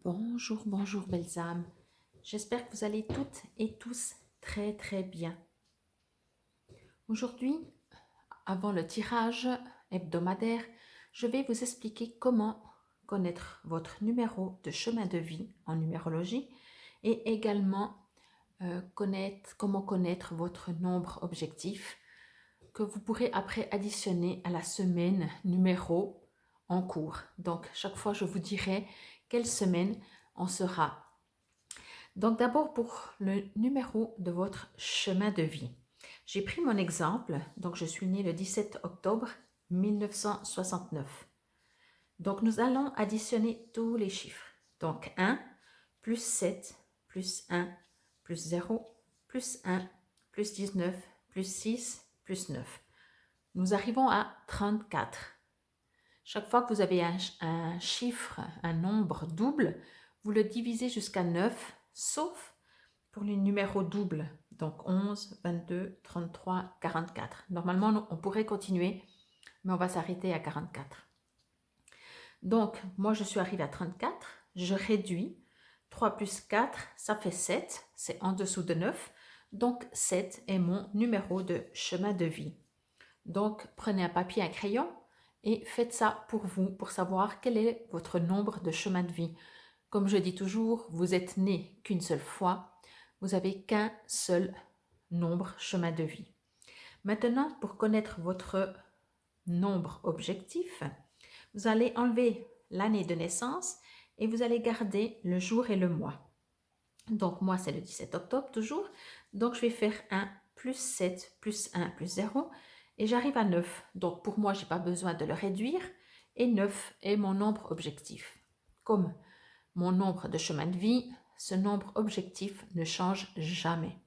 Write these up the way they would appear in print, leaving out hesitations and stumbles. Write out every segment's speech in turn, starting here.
Bonjour, bonjour belles âmes. J'espère que vous allez toutes et tous très bien. Aujourd'hui, avant le tirage hebdomadaire, je vais vous expliquer comment connaître votre numéro de chemin de vie en numérologie et également comment connaître votre nombre objectif que vous pourrez après additionner à la semaine numéro en cours. Donc, chaque fois, je vous dirai quelle semaine on sera. Donc, d'abord, pour le numéro de votre chemin de vie. J'ai pris mon exemple. Donc, je suis née le 17 octobre 1969. Donc, nous allons additionner tous les chiffres. Donc, 1, plus 7, plus 1, plus 0, plus 1, plus 19, plus 6, plus 9. Nous arrivons à 34. Chaque fois que vous avez un chiffre, un nombre double, vous le divisez jusqu'à 9, sauf pour les numéros doubles. Donc 11, 22, 33, 44. Normalement, on pourrait continuer, mais on va s'arrêter à 44. Donc, moi, je suis arrivée à 34. Je réduis. 3 plus 4, ça fait 7. C'est en dessous de 9. Donc, 7 est mon numéro de chemin de vie. Donc, prenez un papier, un crayon et faites ça pour vous, pour savoir quel est votre nombre de chemin de vie. Comme je dis toujours, vous êtes né qu'une seule fois, vous n'avez qu'un seul nombre chemin de vie. Maintenant, pour connaître votre nombre objectif, vous allez enlever l'année de naissance et vous allez garder le jour et le mois. Donc, moi, c'est le 17 octobre toujours. Donc, je vais faire 1 plus 7 plus 1 plus 0 et j'arrive à 9. Donc, pour moi, je n'ai pas besoin de le réduire et 9 est mon nombre objectif. Comme mon nombre de chemin de vie, ce nombre objectif ne change jamais.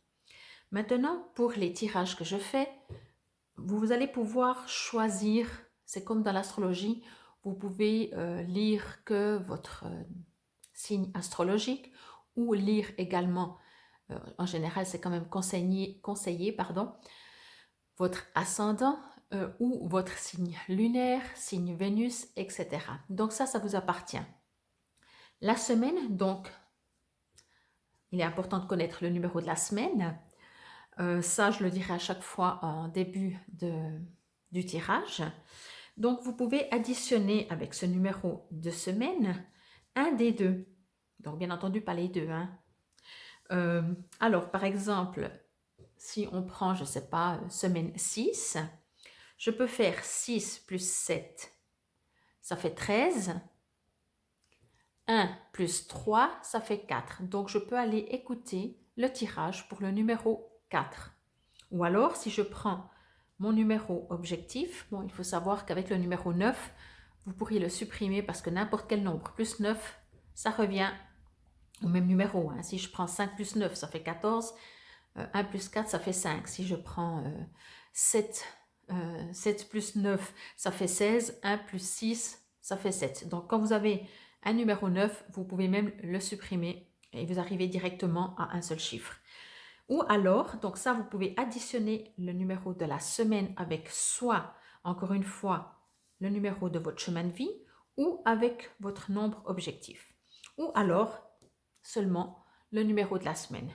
Maintenant, pour les tirages que je fais, vous allez pouvoir choisir, c'est comme dans l'astrologie, vous pouvez lire que votre signe astrologique ou lire également, en général c'est quand même conseillé votre ascendant ou votre signe lunaire, signe Vénus, etc. Donc ça vous appartient. La semaine, donc, il est important de connaître le numéro de la semaine. Ça, je le dirai à chaque fois en début du tirage. Donc, vous pouvez additionner avec ce numéro de semaine un des deux. Donc, bien entendu, pas les deux. Alors, par exemple, si on prend, je ne sais pas, semaine 6, je peux faire 6 plus 7, ça fait 13. 1 plus 3, ça fait 4. Donc, je peux aller écouter le tirage pour le numéro 4. Ou alors, si je prends mon numéro objectif, bon, il faut savoir qu'avec le numéro 9, vous pourriez le supprimer parce que n'importe quel nombre plus 9, ça revient au même numéro. Si je prends 5 plus 9, ça fait 14. 1 plus 4, ça fait 5. Si je prends 7 plus 9, ça fait 16. 1 plus 6, ça fait 7. Donc, quand vous avez un numéro 9, vous pouvez même le supprimer et vous arrivez directement à un seul chiffre. Ou alors, donc ça, vous pouvez additionner le numéro de la semaine avec soit, encore une fois, le numéro de votre chemin de vie ou avec votre nombre objectif. Ou alors, seulement le numéro de la semaine.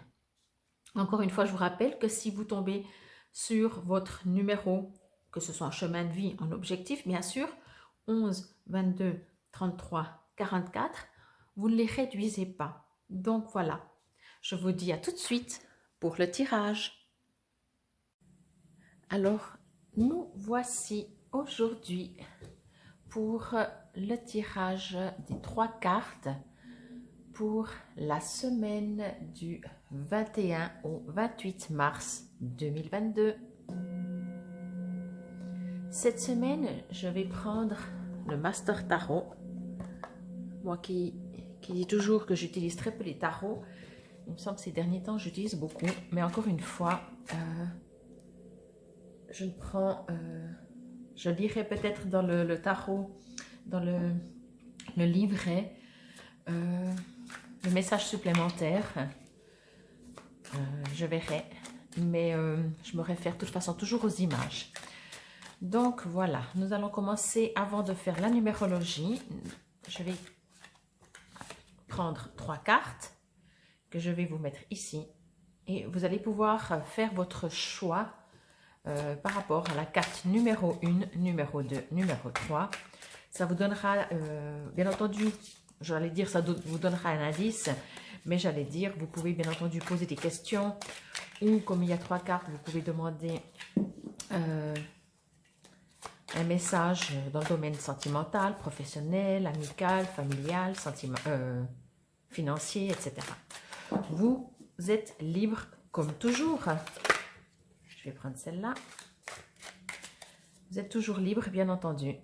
Encore une fois, je vous rappelle que si vous tombez sur votre numéro, que ce soit en chemin de vie, en objectif, bien sûr, 11, 22, 33, 44, vous ne les réduisez pas. Donc voilà, je vous dis à tout de suite pour le tirage. Alors, nous voici aujourd'hui pour le tirage des 3 cartes pour la semaine du 21 au 28 mars 2022. Cette semaine, je vais prendre le Master Tarot. Moi qui dis toujours que j'utilise très peu les tarots, il me semble que ces derniers temps, j'utilise beaucoup. Mais encore une fois, je lirai peut-être dans le tarot, dans le livret, le message supplémentaire. Je verrai, mais je me réfère de toute façon toujours aux images. Donc voilà, nous allons commencer avant de faire la numérologie. Je vais prendre 3 cartes que je vais vous mettre ici et vous allez pouvoir faire votre choix par rapport à la carte numéro 1, numéro 2, numéro 3. Ça vous donnera, bien entendu, j'allais dire ça vous donnera un indice, mais j'allais dire, vous pouvez bien entendu poser des questions ou comme il y a 3 cartes, vous pouvez demander un message dans le domaine sentimental, professionnel, amical, familial, financier, etc. Vous êtes libre comme toujours. Je vais prendre celle-là. Vous êtes toujours libre, bien entendu.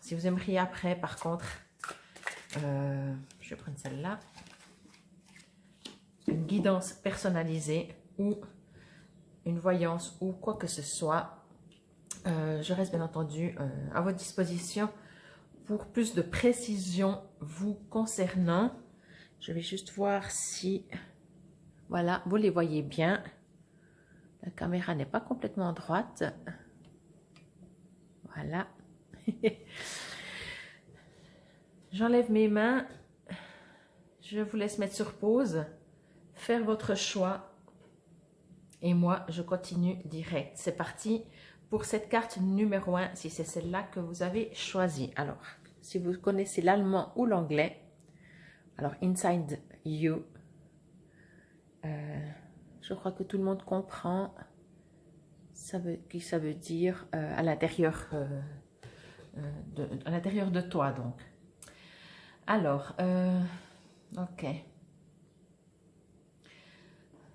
Si vous aimeriez après, par contre, je vais prendre celle-là. Une guidance personnalisée ou une voyance ou quoi que ce soit. Je reste bien entendu à votre disposition pour plus de précision vous concernant. Je vais juste voir si, voilà, vous les voyez bien. La caméra n'est pas complètement droite. Voilà. J'enlève mes mains. Je vous laisse mettre sur pause, faire votre choix. Et moi, je continue direct. C'est parti pour cette carte numéro 1, si c'est celle-là que vous avez choisie. Alors, si vous connaissez l'allemand ou l'anglais, alors Inside You, je crois que tout le monde comprend. Ça veut dire à l'intérieur de toi, donc. Alors, ok.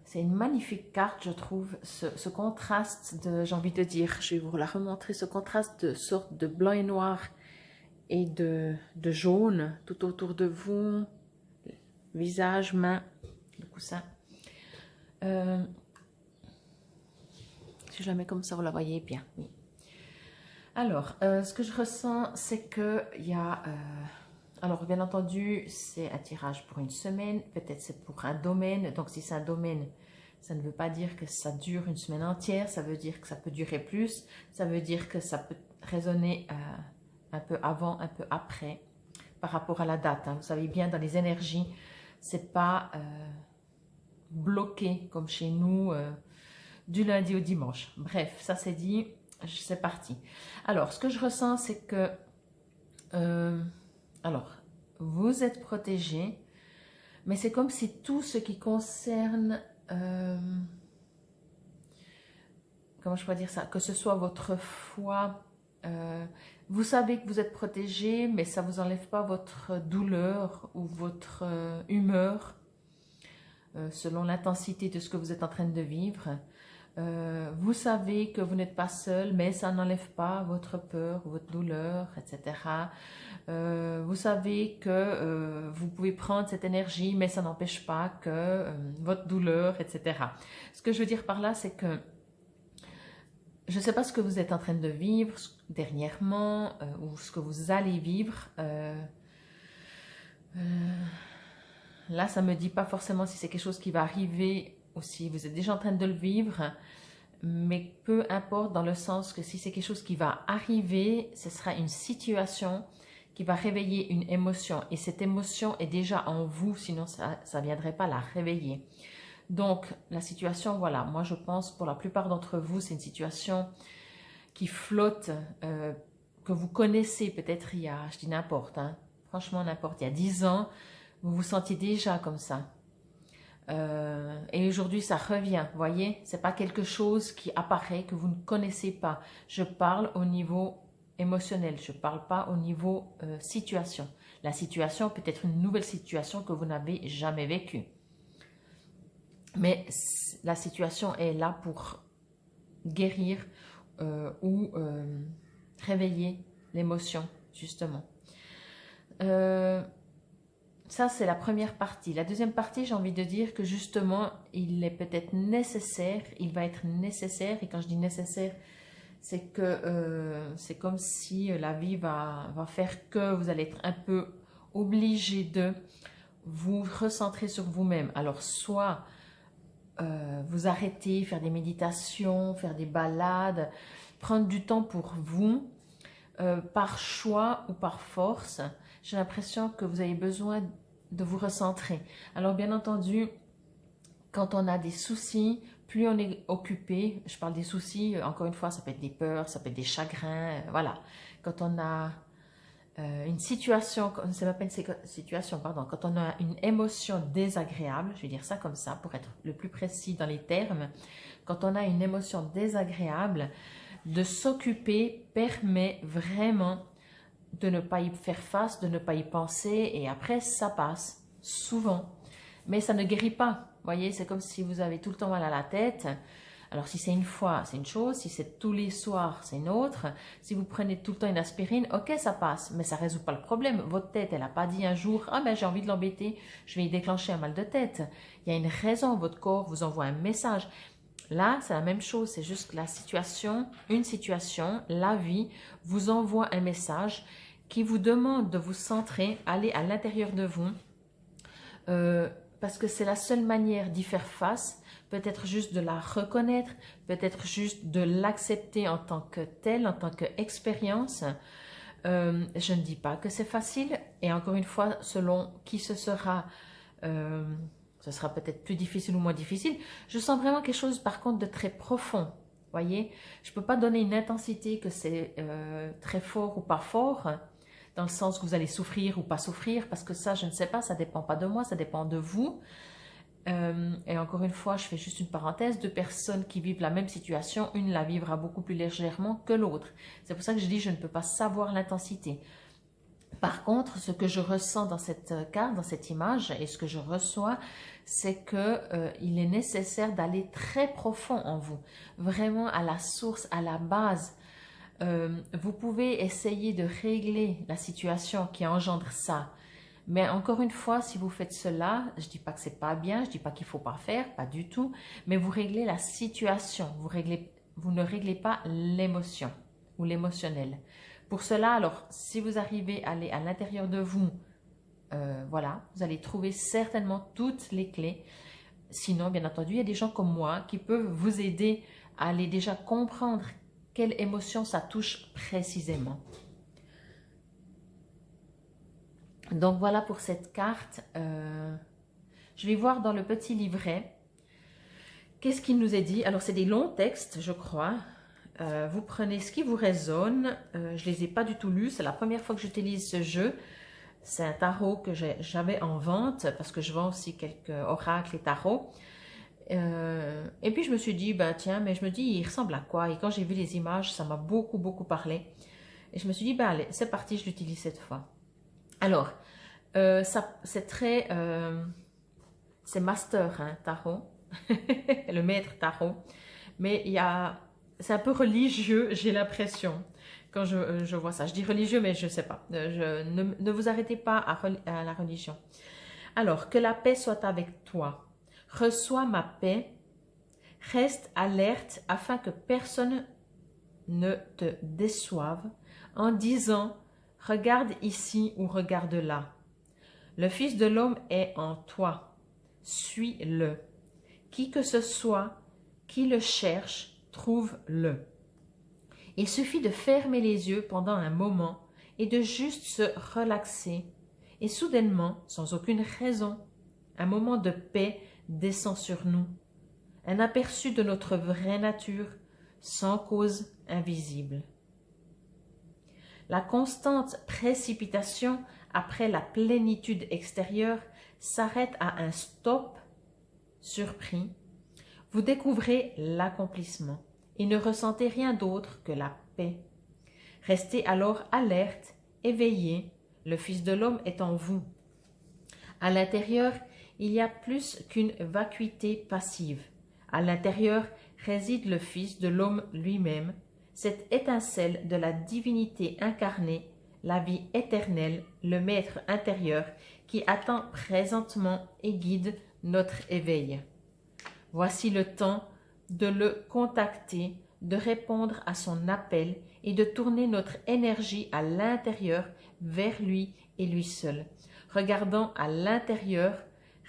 C'est une magnifique carte, je trouve, ce contraste de, j'ai envie de dire, je vais vous la remontrer, ce contraste de sorte de blanc et noir et de jaune tout autour de vous, visage, main, le coussin. Si je la mets comme ça, vous la voyez bien, oui. Alors, ce que je ressens, c'est qu'il y a... alors, bien entendu, c'est un tirage pour une semaine, peut-être c'est pour un domaine. Donc, si c'est un domaine, ça ne veut pas dire que ça dure une semaine entière, ça veut dire que ça peut durer plus, ça veut dire que ça peut résonner un peu avant, un peu après, par rapport à la date. Hein. Vous savez bien, dans les énergies, c'est pas bloqué comme chez nous du lundi au dimanche. Bref, ça c'est dit, c'est parti. Alors, ce que je ressens, c'est que... alors, vous êtes protégé, mais c'est comme si tout ce qui concerne, comment je pourrais dire ça, que ce soit votre foi, vous savez que vous êtes protégé, mais ça ne vous enlève pas votre douleur ou votre humeur, selon l'intensité de ce que vous êtes en train de vivre. Vous savez que vous n'êtes pas seul, mais ça n'enlève pas votre peur, votre douleur, etc. Vous savez que vous pouvez prendre cette énergie, mais ça n'empêche pas que votre douleur, etc. Ce que je veux dire par là, c'est que je ne sais pas ce que vous êtes en train de vivre dernièrement ou ce que vous allez vivre. Là, ça ne me dit pas forcément si c'est quelque chose qui va arriver ou si vous êtes déjà en train de le vivre, mais peu importe dans le sens que si c'est quelque chose qui va arriver, ce sera une situation qui va réveiller une émotion et cette émotion est déjà en vous, sinon ça ne viendrait pas la réveiller. Donc, la situation, voilà, moi je pense pour la plupart d'entre vous, c'est une situation qui flotte, que vous connaissez peut-être il y a, je dis n'importe, hein, franchement n'importe, il y a 10 ans, vous vous sentiez déjà comme ça. Et aujourd'hui, ça revient, vous voyez, c'est pas quelque chose qui apparaît, que vous ne connaissez pas. Je parle au niveau émotionnel, je parle pas au niveau situation. La situation peut être une nouvelle situation que vous n'avez jamais vécue. Mais la situation est là pour guérir ou réveiller l'émotion, justement. Ça, c'est la première partie. La deuxième partie, j'ai envie de dire que justement, il est peut-être nécessaire, il va être nécessaire, et quand je dis nécessaire, c'est que c'est comme si la vie va faire que vous allez être un peu obligé de vous recentrer sur vous-même. Alors, soit vous arrêtez, faire des méditations, faire des balades, prendre du temps pour vous, par choix ou par force, j'ai l'impression que vous avez besoin de vous recentrer. Alors bien entendu, quand on a des soucis, plus on est occupé, je parle des soucis, encore une fois, ça peut être des peurs, ça peut être des chagrins, voilà. Quand on a une situation, c'est même pas une situation, pardon, quand on a une émotion désagréable, je vais dire ça comme ça pour être le plus précis dans les termes, quand on a une émotion désagréable, de s'occuper permet vraiment de ne pas y faire face, de ne pas y penser et après ça passe, souvent. Mais ça ne guérit pas, vous voyez, c'est comme si vous avez tout le temps mal à la tête. Alors si c'est une fois, c'est une chose, si c'est tous les soirs, c'est une autre. Si vous prenez tout le temps une aspirine, ok, ça passe, mais ça ne résout pas le problème. Votre tête, elle n'a pas dit un jour, ah ben j'ai envie de l'embêter, je vais y déclencher un mal de tête. Il y a une raison, votre corps vous envoie un message. Là, c'est la même chose, c'est juste que la situation, une situation, la vie vous envoie un message qui vous demande de vous centrer, aller à l'intérieur de vous, parce que c'est la seule manière d'y faire face, peut-être juste de la reconnaître, peut-être juste de l'accepter en tant que telle, en tant qu'expérience. Je ne dis pas que c'est facile, et encore une fois, selon qui ce sera peut-être plus difficile ou moins difficile. Je sens vraiment quelque chose par contre de très profond. Voyez, je ne peux pas donner une intensité que c'est très fort ou pas fort, dans le sens que vous allez souffrir ou pas souffrir, parce que ça, je ne sais pas, ça ne dépend pas de moi, ça dépend de vous. Et encore une fois, je fais juste une parenthèse, deux personnes qui vivent la même situation, une la vivra beaucoup plus légèrement que l'autre. C'est pour ça que je dis je ne peux pas savoir l'intensité. Par contre, ce que je ressens dans cette carte, dans cette image, et ce que je reçois, c'est qu'il est nécessaire d'aller très profond en vous, vraiment à la source, à la base. Vous pouvez essayer de régler la situation qui engendre ça, mais encore une fois, si vous faites cela, je ne dis pas que c'est pas bien, je ne dis pas qu'il ne faut pas faire, pas du tout, mais vous réglez la situation, vous ne réglez pas l'émotion ou l'émotionnel. Pour cela, alors, si vous arrivez à aller à l'intérieur de vous, voilà, vous allez trouver certainement toutes les clés. Sinon, bien entendu, il y a des gens comme moi qui peuvent vous aider à aller déjà comprendre quelle émotion ça touche précisément. Donc voilà pour cette carte. Je vais voir dans le petit livret qu'est-ce qu'il nous est dit. Alors c'est des longs textes, je crois. Vous prenez ce qui vous résonne. Je ne les ai pas du tout lus. C'est la première fois que j'utilise ce jeu. C'est un tarot que j'avais en vente parce que je vends aussi quelques oracles et tarots. Et puis je me suis dit, ben tiens, mais je me dis, il ressemble à quoi? Et quand j'ai vu les images, ça m'a beaucoup, beaucoup parlé. Et je me suis dit, ben allez, c'est parti, je l'utilise cette fois. Alors, c'est très... c'est master, hein, tarot. Le maître tarot. Mais c'est un peu religieux, j'ai l'impression, quand je vois ça. Je dis religieux, mais je ne sais pas. Ne vous arrêtez pas à la religion. Alors, que la paix soit avec toi. Reçois ma paix. Reste alerte afin que personne ne te déçoive en disant « Regarde ici ou regarde là ». Le Fils de l'homme est en toi. Suis-le. Qui que ce soit qui le cherche, trouve-le. Il suffit de fermer les yeux pendant un moment et de juste se relaxer. Et soudainement, sans aucune raison, un moment de paix descend sur nous. Un aperçu de notre vraie nature, sans cause invisible. La constante précipitation après la plénitude extérieure s'arrête à un stop surpris. Vous découvrez l'accomplissement et ne ressentez rien d'autre que la paix. Restez alors alerte, éveillé, le Fils de l'homme est en vous. À l'intérieur, il y a plus qu'une vacuité passive. À l'intérieur réside le Fils de l'homme lui-même, cette étincelle de la divinité incarnée, la vie éternelle, le maître intérieur qui attend présentement et guide notre éveil. Voici le temps de le contacter, de répondre à son appel et de tourner notre énergie à l'intérieur vers lui et lui seul. Regardant à l'intérieur,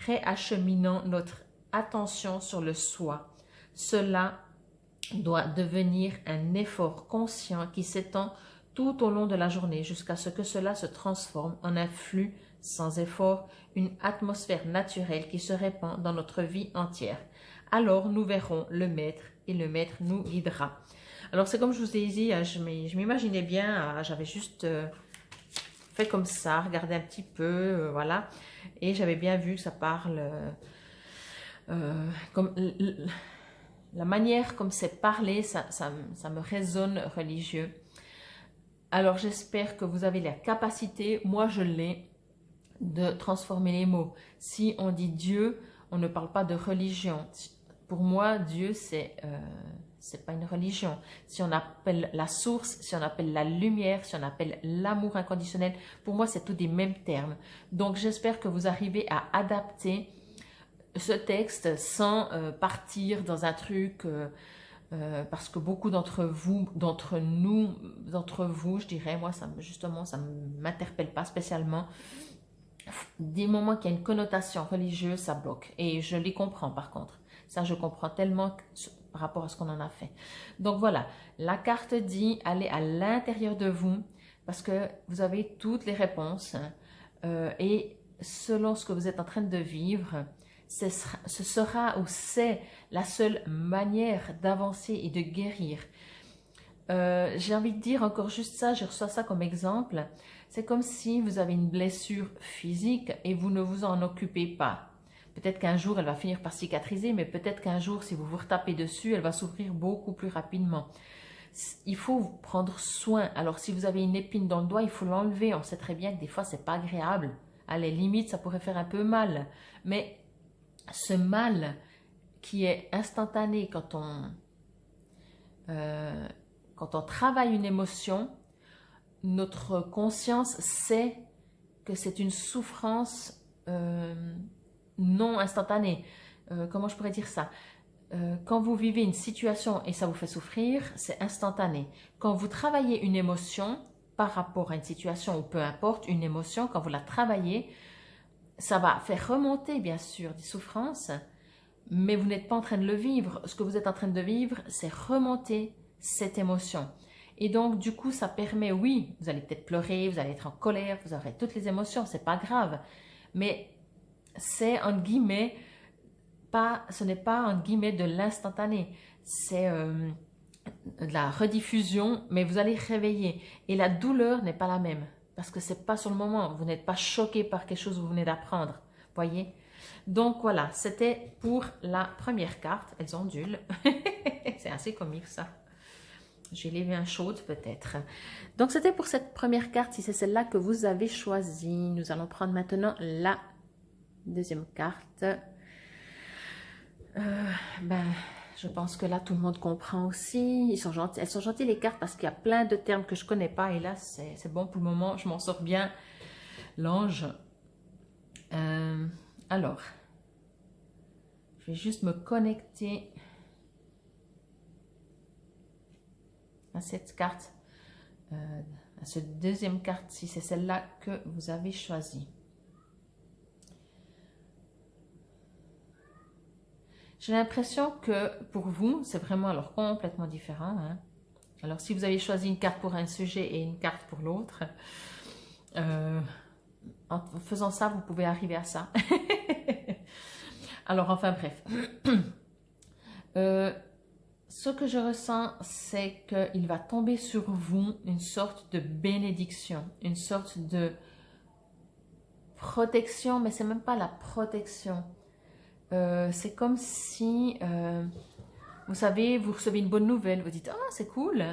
réacheminant notre attention sur le soi. Cela doit devenir un effort conscient qui s'étend tout au long de la journée jusqu'à ce que cela se transforme en un flux sans effort, une atmosphère naturelle qui se répand dans notre vie entière. Alors nous verrons le Maître et le Maître nous guidera. Alors c'est comme je vous ai dit, je m'imaginais bien, j'avais juste fait comme ça, regardé un petit peu, voilà, et j'avais bien vu que ça parle comme la manière comme c'est parlé, ça me résonne religieux. Alors j'espère que vous avez la capacité, moi je l'ai, de transformer les mots. Si on dit Dieu, on ne parle pas de religion. Pour moi, Dieu, c'est pas une religion. Si on appelle la source, si on appelle la lumière, si on appelle l'amour inconditionnel, pour moi, c'est tous des mêmes termes. Donc, j'espère que vous arrivez à adapter ce texte sans partir dans un truc... parce que beaucoup d'entre vous, je dirais, moi, justement, ça ne m'interpelle pas spécialement. Des moments qu'il y a une connotation religieuse, ça bloque. Et je les comprends par contre. Ça, je comprends tellement par rapport à ce qu'on en a fait. Donc voilà, la carte dit, allez à l'intérieur de vous parce que vous avez toutes les réponses. Et selon ce que vous êtes en train de vivre, ce sera ou c'est la seule manière d'avancer et de guérir. J'ai envie de dire encore juste ça, je reçois ça comme exemple. C'est comme si vous avez une blessure physique et vous ne vous en occupez pas. Peut-être qu'un jour, elle va finir par cicatriser, mais peut-être qu'un jour, si vous vous retapez dessus, elle va s'ouvrir beaucoup plus rapidement. Il faut prendre soin. Alors, si vous avez une épine dans le doigt, il faut l'enlever. On sait très bien que des fois, c'est pas agréable. À la limite, ça pourrait faire un peu mal. Mais ce mal qui est instantané quand on travaille une émotion, notre conscience sait que c'est une souffrance non instantanée. Comment je pourrais dire ça? Quand vous vivez une situation et ça vous fait souffrir, c'est instantané. Quand vous travaillez une émotion par rapport à une situation ou peu importe, une émotion, quand vous la travaillez, ça va faire remonter bien sûr des souffrances, mais vous n'êtes pas en train de le vivre. Ce que vous êtes en train de vivre, c'est remonter cette émotion. Et donc, du coup, ça permet, oui, vous allez peut-être pleurer, vous allez être en colère, vous aurez toutes les émotions, c'est pas grave. Mais c'est, entre guillemets, ce n'est pas, entre guillemets, de l'instantané. C'est de la rediffusion, mais vous allez réveiller. Et la douleur n'est pas la même, parce que c'est pas sur le moment. Vous n'êtes pas choqué par quelque chose que vous venez d'apprendre. Voyez? Donc, voilà, c'était pour la première carte. Elles ondulent. C'est assez comique, ça. J'ai les mains chaudes peut-être. Donc, c'était pour cette première carte, si c'est celle-là que vous avez choisie. Nous allons prendre maintenant la deuxième carte. Je pense que là, tout le monde comprend aussi. Ils sont gentils. Elles sont gentilles, les cartes, parce qu'il y a plein de termes que je ne connais pas. Et là, c'est bon pour le moment. Je m'en sors bien. L'ange. Alors, je vais juste me connecter à cette carte, à cette deuxième carte, si c'est celle-là que vous avez choisie. J'ai l'impression que pour vous, c'est vraiment alors complètement différent. Hein? Alors, si vous avez choisi une carte pour un sujet et une carte pour l'autre, en faisant ça, vous pouvez arriver à ça. Alors, enfin bref. Ce que je ressens, c'est qu'il va tomber sur vous une sorte de bénédiction, une sorte de protection, mais c'est même pas la protection. C'est comme si, vous savez, vous recevez une bonne nouvelle, vous dites « Ah, c'est cool !»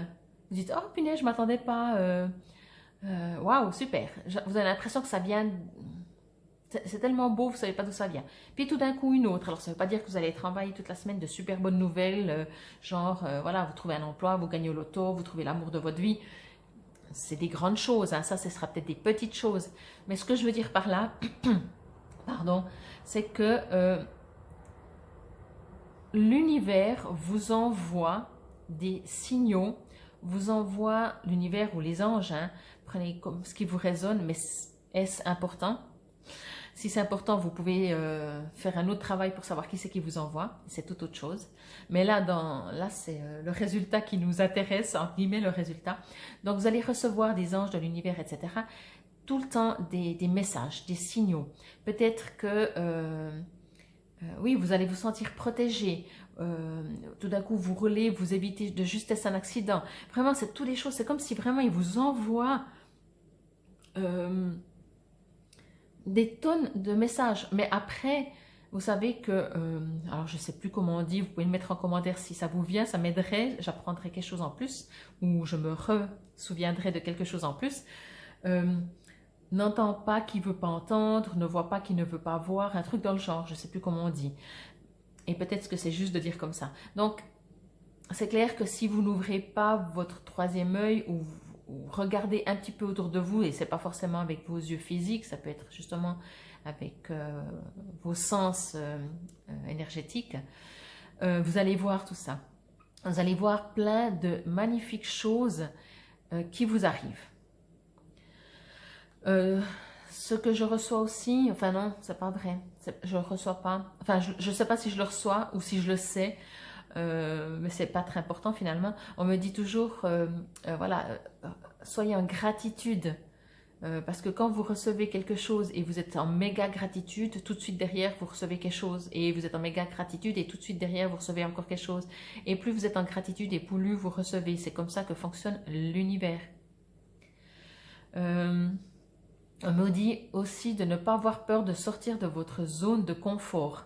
Vous dites « Oh, punaise, je ne m'attendais pas. Waouh, super !» Vous avez l'impression que ça vient... C'est tellement beau, vous ne savez pas d'où ça vient. Puis tout d'un coup, une autre. Alors, ça ne veut pas dire que vous allez travailler toute la semaine de super bonnes nouvelles, voilà, vous trouvez un emploi, vous gagnez au loto, vous trouvez l'amour de votre vie. C'est des grandes choses, hein. Ça, ce sera peut-être des petites choses. Mais ce que je veux dire par là, pardon, c'est que l'univers vous envoie des signaux, vous envoie l'univers ou les anges, hein, prenez comme ce qui vous résonne, mais est-ce important? Si c'est important, vous pouvez faire un autre travail pour savoir qui c'est qui vous envoie. C'est tout autre chose. Mais là, c'est le résultat qui nous intéresse, entre guillemets, le résultat. Donc, vous allez recevoir des anges de l'univers, etc. Tout le temps des messages, des signaux. Peut-être que, oui, vous allez vous sentir protégé. Tout d'un coup, vous roulez, vous évitez de justesse un accident. Vraiment, c'est toutes les choses. C'est comme si vraiment ils vous envoient des tonnes de messages. Mais après, vous savez que, alors je ne sais plus comment on dit, vous pouvez le mettre en commentaire si ça vous vient, ça m'aiderait, j'apprendrai quelque chose en plus, ou je me souviendrai de quelque chose en plus. N'entend pas qui ne veut pas entendre, ne voit pas qui ne veut pas voir, un truc dans le genre, je ne sais plus comment on dit. Et peut-être que c'est juste de dire comme ça. Donc, c'est clair que si vous n'ouvrez pas votre troisième œil ou regardez un petit peu autour de vous, et c'est pas forcément avec vos yeux physiques, ça peut être justement avec vos sens énergétiques, vous allez voir tout ça. Vous allez voir plein de magnifiques choses qui vous arrivent. Ce que je reçois aussi, enfin non, c'est pas vrai, je reçois pas, enfin je sais pas si je le reçois ou si je le sais, mais c'est pas très important finalement. On me dit toujours, voilà, soyez en gratitude, parce que quand vous recevez quelque chose et vous êtes en méga gratitude, tout de suite derrière vous recevez quelque chose, et vous êtes en méga gratitude et tout de suite derrière vous recevez encore quelque chose, et plus vous êtes en gratitude et plus vous recevez. C'est comme ça que fonctionne l'univers. On me dit aussi de ne pas avoir peur de sortir de votre zone de confort.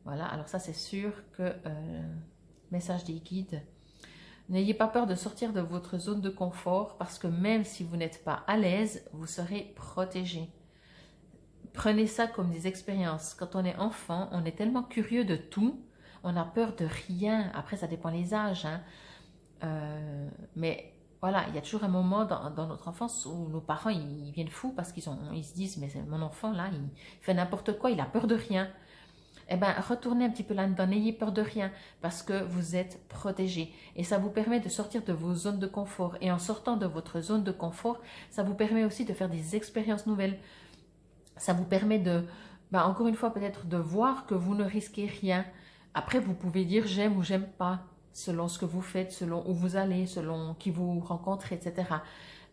Voilà, alors ça c'est sûr que, message des guides, n'ayez pas peur de sortir de votre zone de confort parce que même si vous n'êtes pas à l'aise, vous serez protégé. Prenez ça comme des expériences. Quand on est enfant, on est tellement curieux de tout, on a peur de rien. Après, ça dépend des âges, hein. Mais voilà, il y a toujours un moment dans notre enfance où nos parents ils viennent fous parce qu'ils se disent mais mon enfant là, il fait n'importe quoi, il a peur de rien. Eh bien, retournez un petit peu là-dedans, n'ayez peur de rien parce que vous êtes protégé. Et ça vous permet de sortir de vos zones de confort. Et en sortant de votre zone de confort, ça vous permet aussi de faire des expériences nouvelles. Ça vous permet de, encore une fois peut-être de voir que vous ne risquez rien. Après, vous pouvez dire j'aime ou j'aime pas, selon ce que vous faites, selon où vous allez, selon qui vous rencontrez, etc.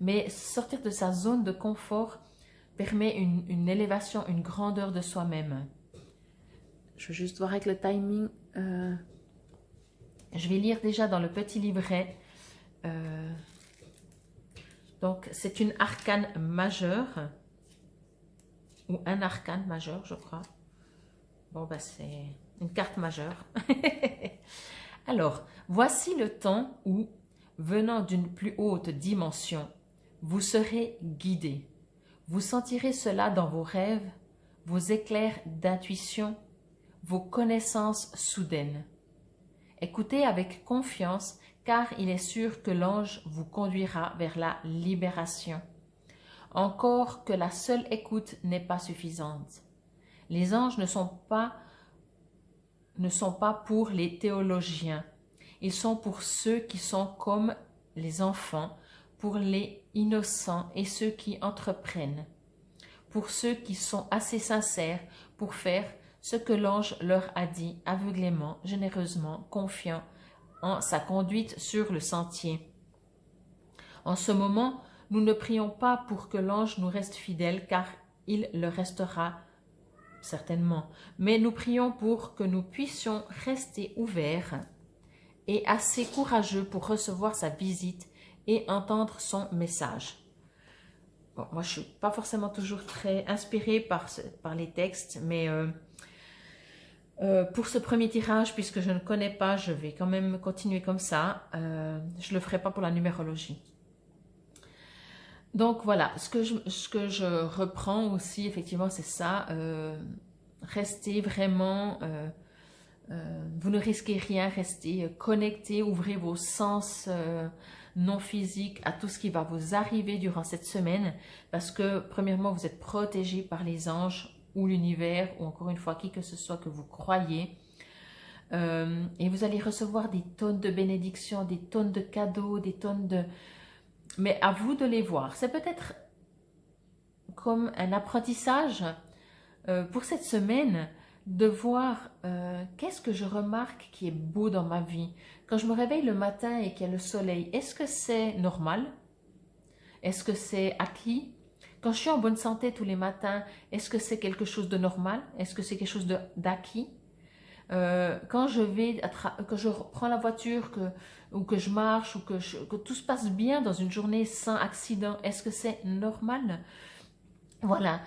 Mais sortir de sa zone de confort permet une élévation, une grandeur de soi-même. Je veux juste voir avec le timing. Je vais lire déjà dans le petit livret. Donc, c'est une arcane majeure. Ou un arcane majeur, je crois. Bon, c'est une carte majeure. Alors, voici le temps où, venant d'une plus haute dimension, vous serez guidé. Vous sentirez cela dans vos rêves, vos éclairs d'intuition, vos connaissances soudaines. Écoutez avec confiance, car il est sûr que l'ange vous conduira vers la libération. Encore que la seule écoute n'est pas suffisante. Les anges ne sont pas pour les théologiens. Ils sont pour ceux qui sont comme les enfants, pour les innocents et ceux qui entreprennent, pour ceux qui sont assez sincères pour faire ce que l'ange leur a dit aveuglément, généreusement, confiant en sa conduite sur le sentier. En ce moment, nous ne prions pas pour que l'ange nous reste fidèle, car il le restera certainement, mais nous prions pour que nous puissions rester ouverts et assez courageux pour recevoir sa visite et entendre son message. Bon, moi, je ne suis pas forcément toujours très inspirée par les textes, mais pour ce premier tirage, puisque je ne connais pas, je vais quand même continuer comme ça. Je ne le ferai pas pour la numérologie. Donc voilà, ce que je reprends aussi, effectivement, c'est ça. Restez vraiment, vous ne risquez rien, restez connectés, ouvrez vos sens non physiques à tout ce qui va vous arriver durant cette semaine, parce que premièrement, vous êtes protégés par les anges ou l'univers, ou encore une fois, qui que ce soit que vous croyez. Et vous allez recevoir des tonnes de bénédictions, des tonnes de cadeaux, des tonnes de... Mais à vous de les voir. C'est peut-être comme un apprentissage pour cette semaine, de voir qu'est-ce que je remarque qui est beau dans ma vie. Quand je me réveille le matin et qu'il y a le soleil, est-ce que c'est normal? Est-ce que c'est acquis? Quand je suis en bonne santé tous les matins, est-ce que c'est quelque chose de normal? Est-ce que c'est quelque chose d'acquis? Quand je prends la voiture ou que je marche ou que tout se passe bien dans une journée sans accident, est-ce que c'est normal? Voilà.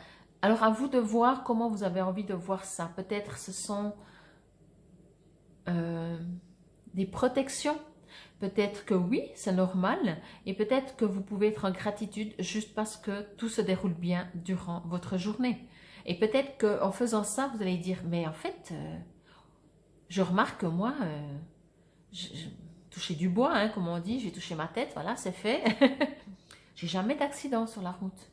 Alors à vous de voir comment vous avez envie de voir ça. Peut-être ce sont des protections. Peut-être que oui, c'est normal. Et peut-être que vous pouvez être en gratitude juste parce que tout se déroule bien durant votre journée. Et peut-être qu'en faisant ça, vous allez dire, mais en fait, je remarque que moi, j'ai touché du bois, hein, comme on dit, j'ai touché ma tête, voilà, c'est fait. J'ai jamais d'accident sur la route.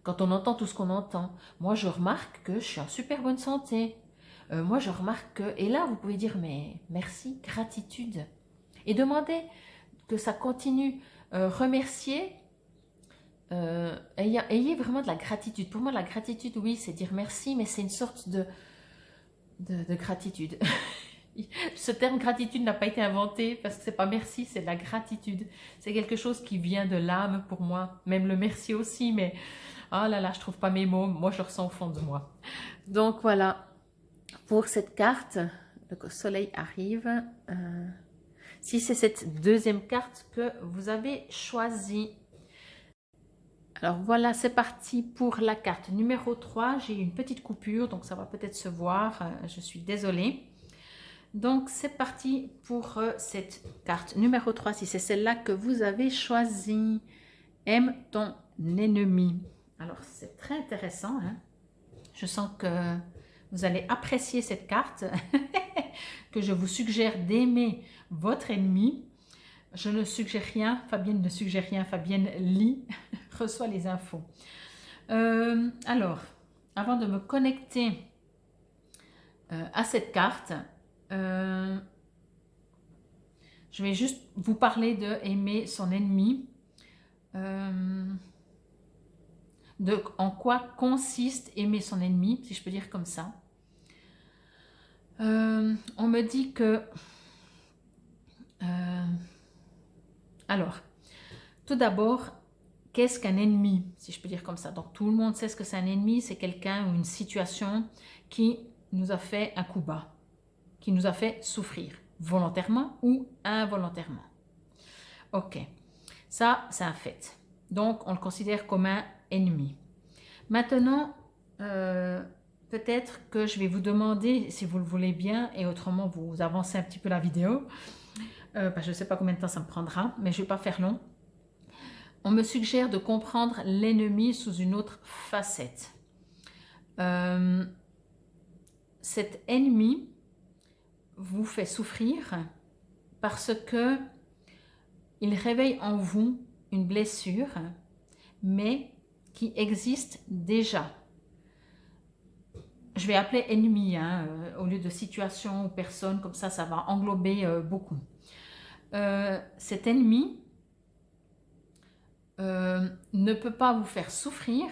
Quand on entend tout ce qu'on entend, moi je remarque que je suis en super bonne santé. Moi je remarque que... Et là, vous pouvez dire, mais merci, gratitude. Et demandez que ça continue. Remercier. Ayez vraiment de la gratitude. Pour moi, la gratitude, oui, c'est dire merci, mais c'est une sorte de gratitude. Ce terme gratitude n'a pas été inventé parce que c'est pas merci, c'est de la gratitude. C'est quelque chose qui vient de l'âme pour moi. Même le merci aussi, mais oh là là, je trouve pas mes mots. Moi, je le ressens au fond de moi. Donc voilà, pour cette carte, le soleil arrive. Si c'est cette deuxième carte que vous avez choisie. Alors voilà, c'est parti pour la carte numéro 3. J'ai une petite coupure, donc ça va peut-être se voir. Je suis désolée. Donc c'est parti pour cette carte numéro 3, si c'est celle-là que vous avez choisie. Aime ton ennemi. Alors c'est très intéressant, hein? Je sens que vous allez apprécier cette carte, que je vous suggère d'aimer votre ennemi. Je ne suggère rien, Fabienne ne suggère rien, Fabienne lit, reçoit les infos. Alors, avant de me connecter à cette carte, je vais juste vous parler de aimer son ennemi. En quoi consiste aimer son ennemi, si je peux dire comme ça. On me dit que... alors, tout d'abord, qu'est-ce qu'un ennemi, si je peux dire comme ça? Donc, tout le monde sait ce que c'est un ennemi, c'est quelqu'un ou une situation qui nous a fait un coup bas, qui nous a fait souffrir, volontairement ou involontairement. Ok, ça, c'est un fait. Donc, on le considère comme un ennemi. Maintenant, peut-être que je vais vous demander, si vous le voulez bien, et autrement, vous avancez un petit peu la vidéo. Je ne sais pas combien de temps ça me prendra, mais je ne vais pas faire long. On me suggère de comprendre l'ennemi sous une autre facette. Cet ennemi vous fait souffrir parce que il réveille en vous une blessure, mais qui existe déjà. Je vais appeler ennemi, hein, au lieu de situation ou personne, comme ça va englober beaucoup. Cet ennemi ne peut pas vous faire souffrir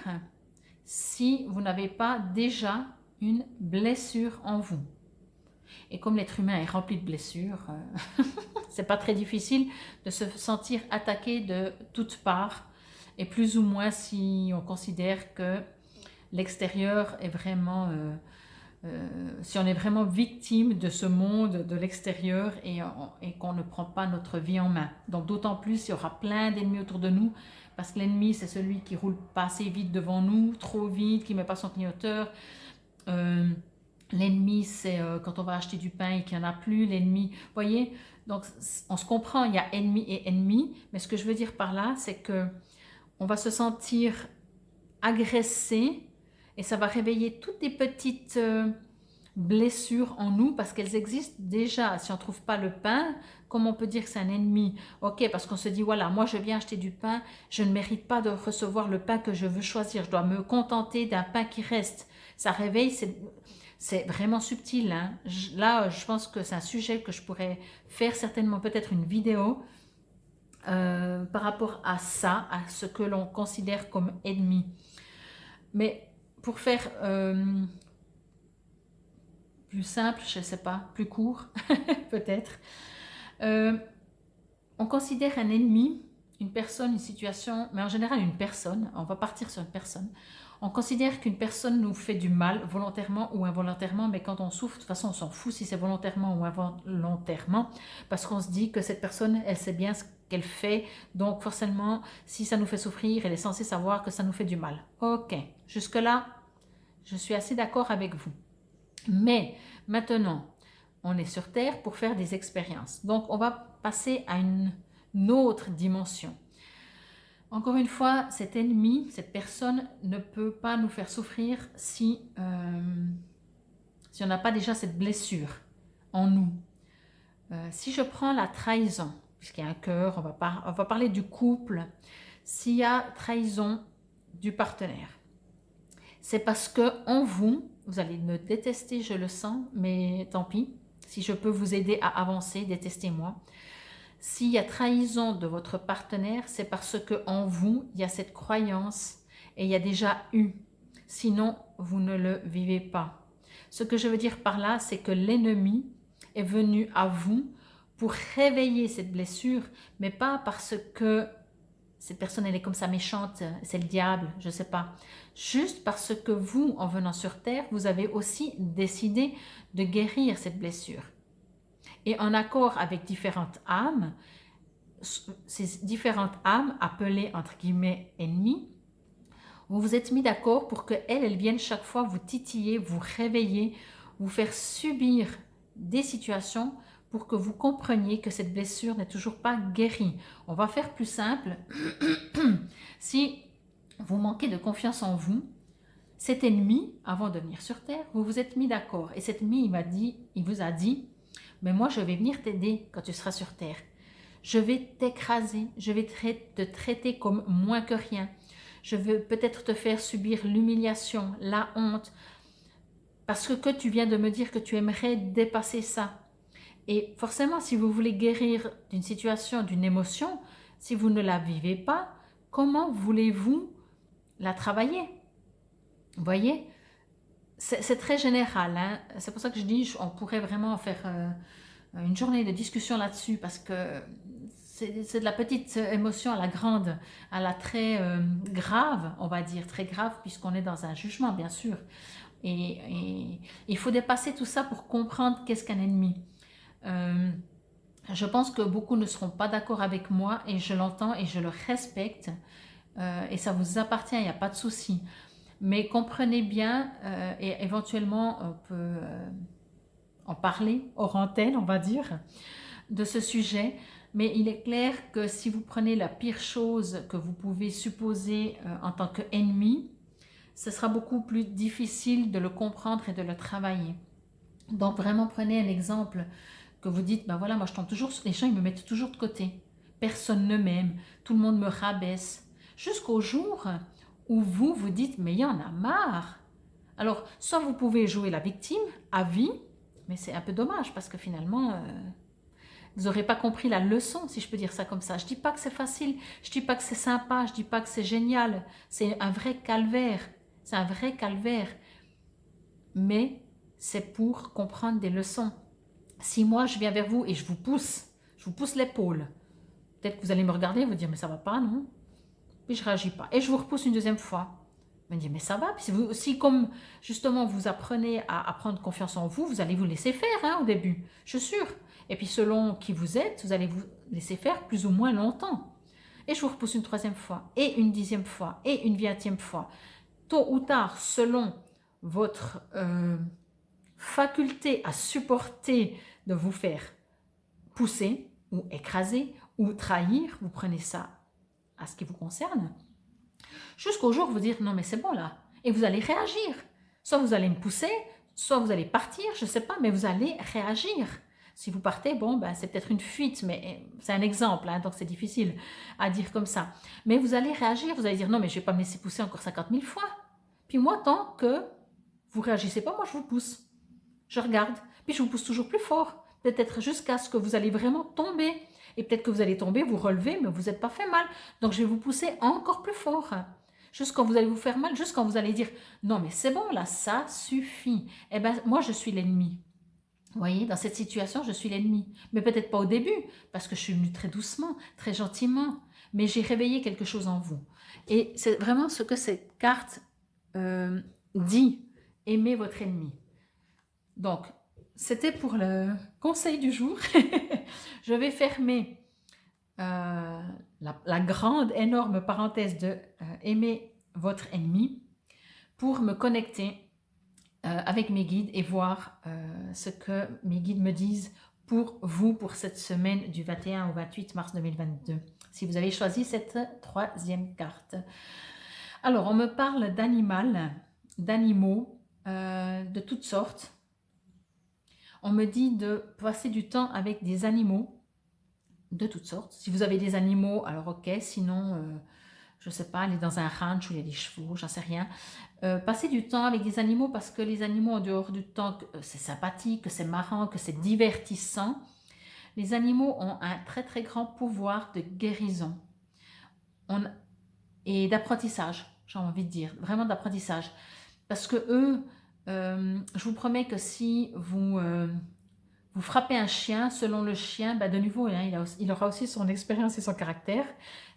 si vous n'avez pas déjà une blessure en vous. Et comme l'être humain est rempli de blessures, c'est pas très difficile de se sentir attaqué de toutes parts, et plus ou moins si on considère que l'extérieur est vraiment... si on est vraiment victime de ce monde de l'extérieur et qu'on ne prend pas notre vie en main. Donc d'autant plus, il y aura plein d'ennemis autour de nous, parce que l'ennemi, c'est celui qui roule pas assez vite devant nous, trop vite, qui met pas son clignoteur. L'ennemi, c'est quand on va acheter du pain et qu'il n'y en a plus. L'ennemi, vous voyez, donc on se comprend, il y a ennemi et ennemi, mais ce que je veux dire par là, c'est que on va se sentir agressé, et ça va réveiller toutes des petites blessures en nous parce qu'elles existent déjà. Si on ne trouve pas le pain, comment on peut dire que c'est un ennemi? Ok, parce qu'on se dit, voilà, moi je viens acheter du pain, je ne mérite pas de recevoir le pain que je veux choisir. Je dois me contenter d'un pain qui reste. Ça réveille, c'est vraiment subtil, hein. Là, je pense que c'est un sujet que je pourrais faire certainement peut-être une vidéo par rapport à ça, à ce que l'on considère comme ennemi. Mais pour faire plus simple, je ne sais pas, plus court, peut-être, on considère un ennemi, une personne, une situation, mais en général une personne, on va partir sur une personne. On considère qu'une personne nous fait du mal, volontairement ou involontairement, mais quand on souffre, de toute façon, on s'en fout si c'est volontairement ou involontairement, parce qu'on se dit que cette personne, elle sait bien ce qu'elle fait, donc forcément, si ça nous fait souffrir, elle est censée savoir que ça nous fait du mal. Ok, jusque-là, je suis assez d'accord avec vous. Mais maintenant, on est sur Terre pour faire des expériences. Donc, on va passer à une autre dimension. Encore une fois, cet ennemi, cette personne ne peut pas nous faire souffrir si on n'a pas déjà cette blessure en nous. Si je prends la trahison, puisqu'il y a un cœur, on va parler du couple. S'il y a trahison du partenaire, c'est parce que en vous, vous allez me détester, je le sens, mais tant pis. Si je peux vous aider à avancer, détestez-moi. S'il y a trahison de votre partenaire, c'est parce que en vous, il y a cette croyance et il y a déjà eu. Sinon, vous ne le vivez pas. Ce que je veux dire par là, c'est que l'ennemi est venu à vous pour réveiller cette blessure, mais pas parce que cette personne, elle est comme ça méchante, c'est le diable, je ne sais pas. Juste parce que vous, en venant sur Terre, vous avez aussi décidé de guérir cette blessure. Et en accord avec différentes âmes, ces différentes âmes appelées entre guillemets ennemis, vous vous êtes mis d'accord pour qu'elles, elles viennent chaque fois vous titiller, vous réveiller, vous faire subir des situations pour que vous compreniez que cette blessure n'est toujours pas guérie. On va faire plus simple. Si vous manquez de confiance en vous, cet ennemi, avant de venir sur Terre, vous vous êtes mis d'accord. Et cet ennemi, il vous a dit, mais moi je vais venir t'aider quand tu seras sur Terre. Je vais t'écraser, je vais te traiter comme moins que rien. Je veux peut-être te faire subir l'humiliation, la honte, parce que tu viens de me dire que tu aimerais dépasser ça. Et forcément, si vous voulez guérir d'une situation, d'une émotion, si vous ne la vivez pas, comment voulez-vous la travailler? Vous voyez? C'est très général, hein? C'est pour ça que je dis on pourrait vraiment faire une journée de discussion là-dessus, parce que c'est de la petite émotion à la grande, à la très grave, on va dire, très grave, puisqu'on est dans un jugement, bien sûr. Et il faut dépasser tout ça pour comprendre qu'est-ce qu'un ennemi. Je pense que beaucoup ne seront pas d'accord avec moi, et je l'entends et je le respecte, et ça vous appartient, il n'y a pas de souci. Mais comprenez bien, et éventuellement on peut en parler hors antenne, on va dire, de ce sujet. Mais il est clair que si vous prenez la pire chose que vous pouvez supposer en tant qu'ennemi, ce sera beaucoup plus difficile de le comprendre et de le travailler. Donc vraiment prenez un exemple que vous dites, ben voilà, moi je tombe toujours, les gens ils me mettent toujours de côté. Personne ne m'aime, tout le monde me rabaisse. Jusqu'au jour où vous vous dites, mais il y en a marre. Alors, soit vous pouvez jouer la victime à vie, mais c'est un peu dommage parce que finalement, vous n'aurez pas compris la leçon, si je peux dire ça comme ça. Je ne dis pas que c'est facile, je ne dis pas que c'est sympa, je ne dis pas que c'est génial. C'est un vrai calvaire, c'est un vrai calvaire. Mais c'est pour comprendre des leçons. Si moi, je viens vers vous et je vous pousse l'épaule, peut-être que vous allez me regarder et vous dire, mais ça ne va pas, non? Puis je ne réagis pas. Et je vous repousse une deuxième fois. Vous me dites, mais ça va. Puis si comme justement vous apprenez à prendre confiance en vous, vous allez vous laisser faire hein, au début, je suis sûre. Et puis selon qui vous êtes, vous allez vous laisser faire plus ou moins longtemps. Et je vous repousse une troisième fois, et une dixième fois, et une 20e fois. Tôt ou tard, selon votre faculté à supporter de vous faire pousser, ou écraser, ou trahir, vous prenez ça à ce qui vous concerne, jusqu'au jour où vous dire non mais c'est bon là, et vous allez réagir. Soit vous allez me pousser, soit vous allez partir, je ne sais pas, mais vous allez réagir. Si vous partez, bon, ben, c'est peut-être une fuite, mais c'est un exemple, hein, donc c'est difficile à dire comme ça. Mais vous allez réagir, vous allez dire non mais je ne vais pas me laisser pousser encore 50 000 fois. Puis moi, tant que vous ne réagissez pas, moi je vous pousse. Je regarde, puis je vous pousse toujours plus fort, peut-être jusqu'à ce que vous allez vraiment tomber. Et peut-être que vous allez tomber, vous relever, mais vous n'êtes pas fait mal. Donc je vais vous pousser encore plus fort. juste quand vous allez vous faire mal, juste quand vous allez dire « Non, mais c'est bon, là, ça suffit. » Eh bien, moi, je suis l'ennemi. Vous voyez, dans cette situation, je suis l'ennemi. Mais peut-être pas au début, parce que je suis venue très doucement, très gentiment. Mais j'ai réveillé quelque chose en vous. Et c'est vraiment ce que cette carte dit. Aimez votre ennemi. Donc, c'était pour le conseil du jour. Je vais fermer la grande, énorme parenthèse de aimer votre ennemi pour me connecter avec mes guides et voir ce que mes guides me disent pour vous pour cette semaine du 21 au 28 mars 2022, si vous avez choisi cette troisième carte. Alors, on me parle d'animaux, de toutes sortes. On me dit de passer du temps avec des animaux de toutes sortes. Si vous avez des animaux, alors ok, sinon, je ne sais pas, aller dans un ranch où il y a des chevaux, j'en sais rien. Passer du temps avec des animaux parce que les animaux, en dehors du temps, c'est sympathique, que c'est marrant, que c'est divertissant. Les animaux ont un très très grand pouvoir de guérison et d'apprentissage, j'ai envie de dire, vraiment d'apprentissage. Parce que eux, je vous promets que si vous frappez un chien, selon le chien, de nouveau, hein, il aura aussi son expérience et son caractère.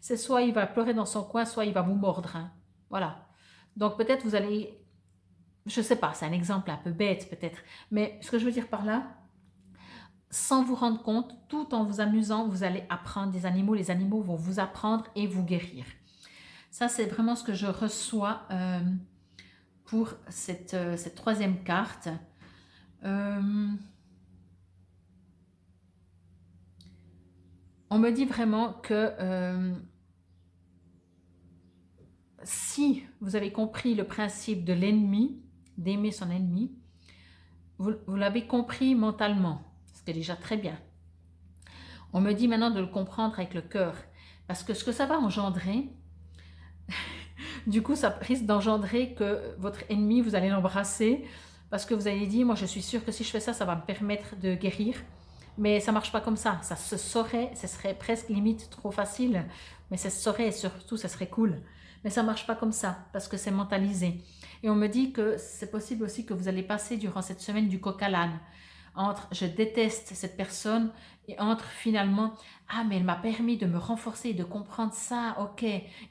C'est soit il va pleurer dans son coin, soit il va vous mordre. Hein. Voilà. Donc peut-être vous allez, je ne sais pas, c'est un exemple un peu bête peut-être, mais ce que je veux dire par là, sans vous rendre compte, tout en vous amusant, vous allez apprendre des animaux, les animaux vont vous apprendre et vous guérir. Ça, c'est vraiment ce que je reçois pour cette troisième carte. On me dit vraiment que si vous avez compris le principe de l'ennemi, d'aimer son ennemi, vous l'avez compris mentalement, ce qui est déjà très bien. On me dit maintenant de le comprendre avec le cœur, parce que ce que ça va engendrer, du coup, ça risque d'engendrer que votre ennemi, vous allez l'embrasser, parce que vous allez dire, moi je suis sûre que si je fais ça, ça va me permettre de guérir. Mais ça ne marche pas comme ça. Ça se saurait, ce serait presque limite trop facile, mais ça se saurait et surtout, ça serait cool. Mais ça ne marche pas comme ça, parce que c'est mentalisé. Et on me dit que c'est possible aussi que vous allez passer durant cette semaine du coq à l'âne. Entre « je déteste cette personne » et entre finalement « ah, mais elle m'a permis de me renforcer, de comprendre ça, ok ».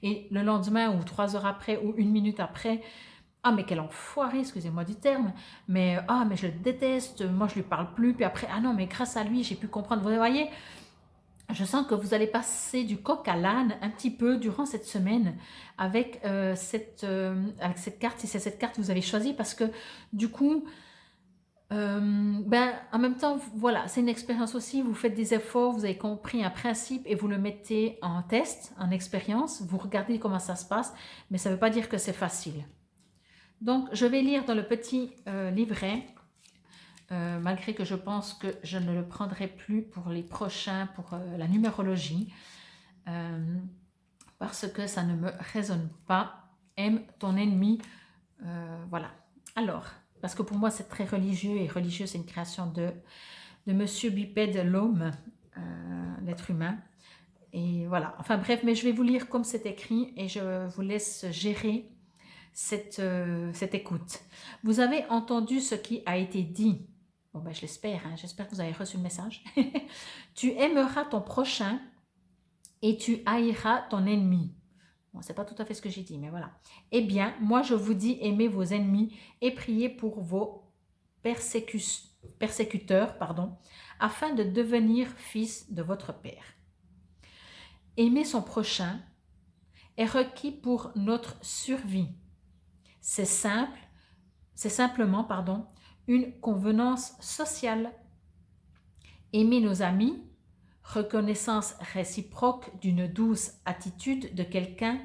Et le lendemain ou 3 heures après ou 1 minute après, ah, mais quel enfoiré, excusez-moi du terme, mais ah, mais je le déteste, moi je lui parle plus, puis après, ah non, mais grâce à lui, j'ai pu comprendre. Vous voyez, je sens que vous allez passer du coq à l'âne un petit peu durant cette semaine avec cette carte, si c'est cette carte que vous avez choisie, parce que du coup, en même temps, voilà, c'est une expérience aussi, vous faites des efforts, vous avez compris un principe et vous le mettez en test, en expérience, vous regardez comment ça se passe, mais ça ne veut pas dire que c'est facile. Donc, je vais lire dans le petit livret, malgré que je pense que je ne le prendrai plus pour les prochains, pour la numérologie, parce que ça ne me résonne pas. Aime ton ennemi, voilà. Alors, parce que pour moi, c'est très religieux, et religieux, c'est une création de Monsieur Bipède, l'homme, l'être humain. Et voilà, enfin bref, mais je vais vous lire comme c'est écrit et je vous laisse gérer cette écoute. Vous avez entendu ce qui a été dit. Bon, je l'espère, hein, j'espère que vous avez reçu le message. Tu aimeras ton prochain et tu haïras ton ennemi. Bon, c'est pas tout à fait ce que j'ai dit, mais voilà. Eh bien, moi je vous dis, aimez vos ennemis et priez pour vos persécuteurs, afin de devenir fils de votre Père. Aimer son prochain est requis pour notre survie. C'est simplement une convenance sociale. Aimer nos amis, reconnaissance réciproque d'une douce attitude de quelqu'un,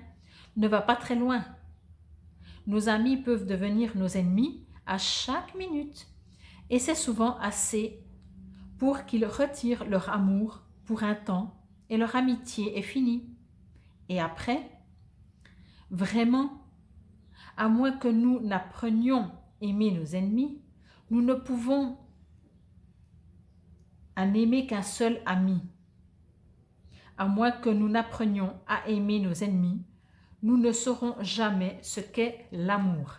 ne va pas très loin. Nos amis peuvent devenir nos ennemis à chaque minute, et c'est souvent assez pour qu'ils retirent leur amour pour un temps et leur amitié est finie. Et après, vraiment, à moins que nous n'apprenions à aimer nos ennemis, nous ne pouvons en aimer qu'un seul ami. À moins que nous n'apprenions à aimer nos ennemis, nous ne saurons jamais ce qu'est l'amour.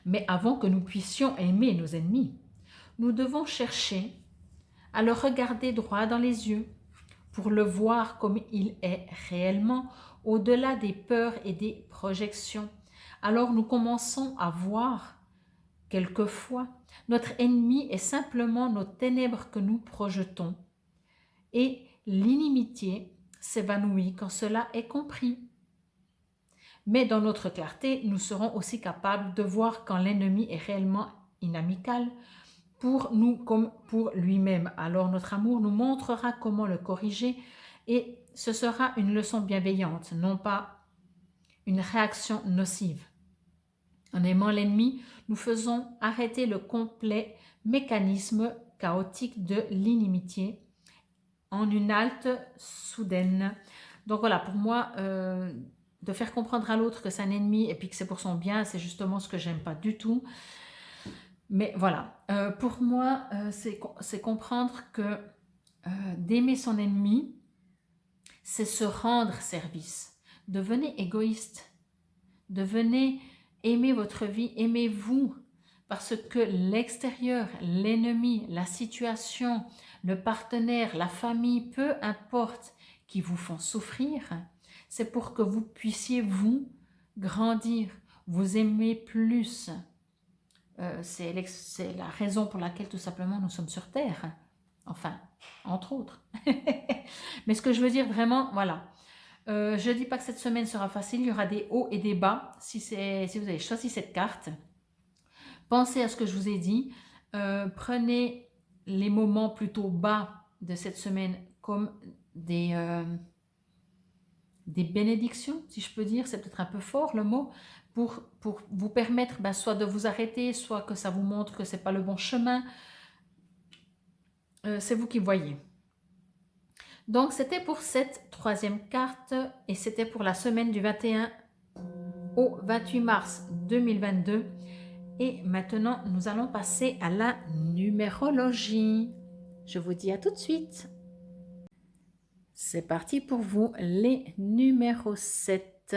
Mais avant que nous puissions aimer nos ennemis, nous devons chercher à le regarder droit dans les yeux pour le voir comme il est réellement, au-delà des peurs et des projections. Alors nous commençons à voir, quelquefois, notre ennemi est simplement nos ténèbres que nous projetons. Et l'inimitié s'évanouit quand cela est compris. Mais dans notre clarté, nous serons aussi capables de voir quand l'ennemi est réellement inamical pour nous comme pour lui-même. Alors notre amour nous montrera comment le corriger et ce sera une leçon bienveillante, non pas une réaction nocive. En aimant l'ennemi, nous faisons arrêter le complet mécanisme chaotique de l'inimitié en une halte soudaine. Donc voilà, pour moi, de faire comprendre à l'autre que c'est un ennemi et puis que c'est pour son bien, c'est justement ce que j'aime pas du tout. Mais voilà, pour moi, c'est comprendre que d'aimer son ennemi, c'est se rendre service. Devenez égoïste, devenez, aimez votre vie, aimez-vous, parce que l'extérieur, l'ennemi, la situation, le partenaire, la famille, peu importe, qui vous font souffrir, c'est pour que vous puissiez vous grandir, vous aimer plus. C'est la raison pour laquelle tout simplement nous sommes sur Terre. Enfin, entre autres. Mais ce que je veux dire vraiment, voilà. Je ne dis pas que cette semaine sera facile, il y aura des hauts et des bas si vous avez choisi cette carte. Pensez à ce que je vous ai dit. Prenez les moments plutôt bas de cette semaine comme des bénédictions, si je peux dire, c'est peut-être un peu fort le mot, pour vous permettre soit de vous arrêter, soit que ça vous montre que ce n'est pas le bon chemin. C'est vous qui voyez. Donc, c'était pour cette troisième carte et c'était pour la semaine du 21 au 28 mars 2022. Et maintenant, nous allons passer à la numérologie. Je vous dis à tout de suite. C'est parti pour vous, les numéros 7.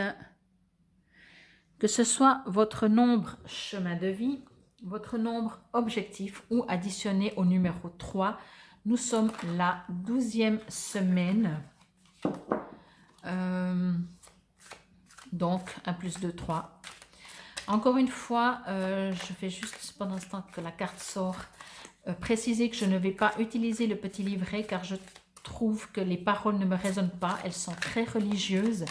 Que ce soit votre nombre chemin de vie, votre nombre objectif ou additionné au numéro 3, nous sommes la 12e semaine. Donc, 1 plus 2, 3. Encore une fois, je fais juste pendant ce temps que la carte sort, préciser que je ne vais pas utiliser le petit livret car je trouve que les paroles ne me résonnent pas. Elles sont très religieuses.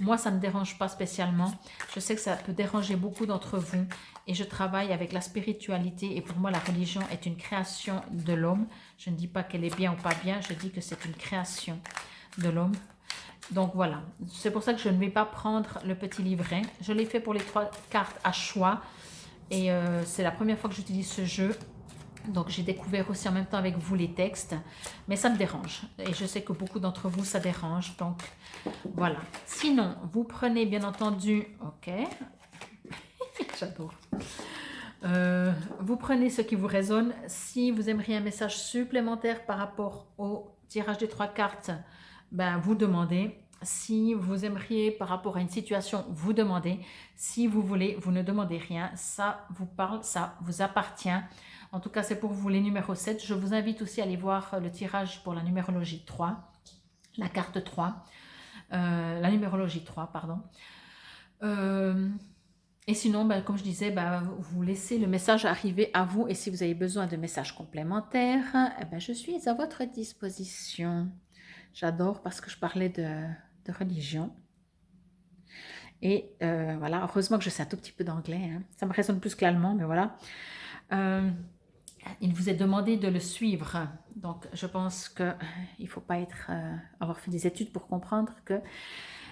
Moi, ça ne me dérange pas spécialement. Je sais que ça peut déranger beaucoup d'entre vous et je travaille avec la spiritualité et pour moi, la religion est une création de l'homme. Je ne dis pas qu'elle est bien ou pas bien, je dis que c'est une création de l'homme. Donc voilà, c'est pour ça que je ne vais pas prendre le petit livret. Je l'ai fait pour les 3 cartes à choix et c'est la première fois que j'utilise ce jeu. Donc j'ai découvert aussi en même temps avec vous les textes, mais ça me dérange et je sais que beaucoup d'entre vous ça dérange, donc voilà. Sinon, vous prenez bien entendu, ok, j'adore, vous prenez ce qui vous résonne. Si vous aimeriez un message supplémentaire par rapport au tirage des 3 cartes, ben vous demandez. Si vous aimeriez par rapport à une situation, vous demandez. Si vous voulez, vous ne demandez rien, ça vous parle, ça vous appartient. En tout cas, c'est pour vous les numéros 7. Je vous invite aussi à aller voir le tirage pour la numérologie 3, la carte 3, la numérologie 3, pardon. Et sinon, comme je disais, vous laissez le message arriver à vous. Et si vous avez besoin de messages complémentaires, je suis à votre disposition. J'adore parce que je parlais de religion. Et voilà, heureusement que je sais un tout petit peu d'anglais. Hein. Ça me résonne plus que l'allemand, mais voilà. Il vous est demandé de le suivre. Donc, je pense qu'il ne faut pas avoir fait des études pour comprendre que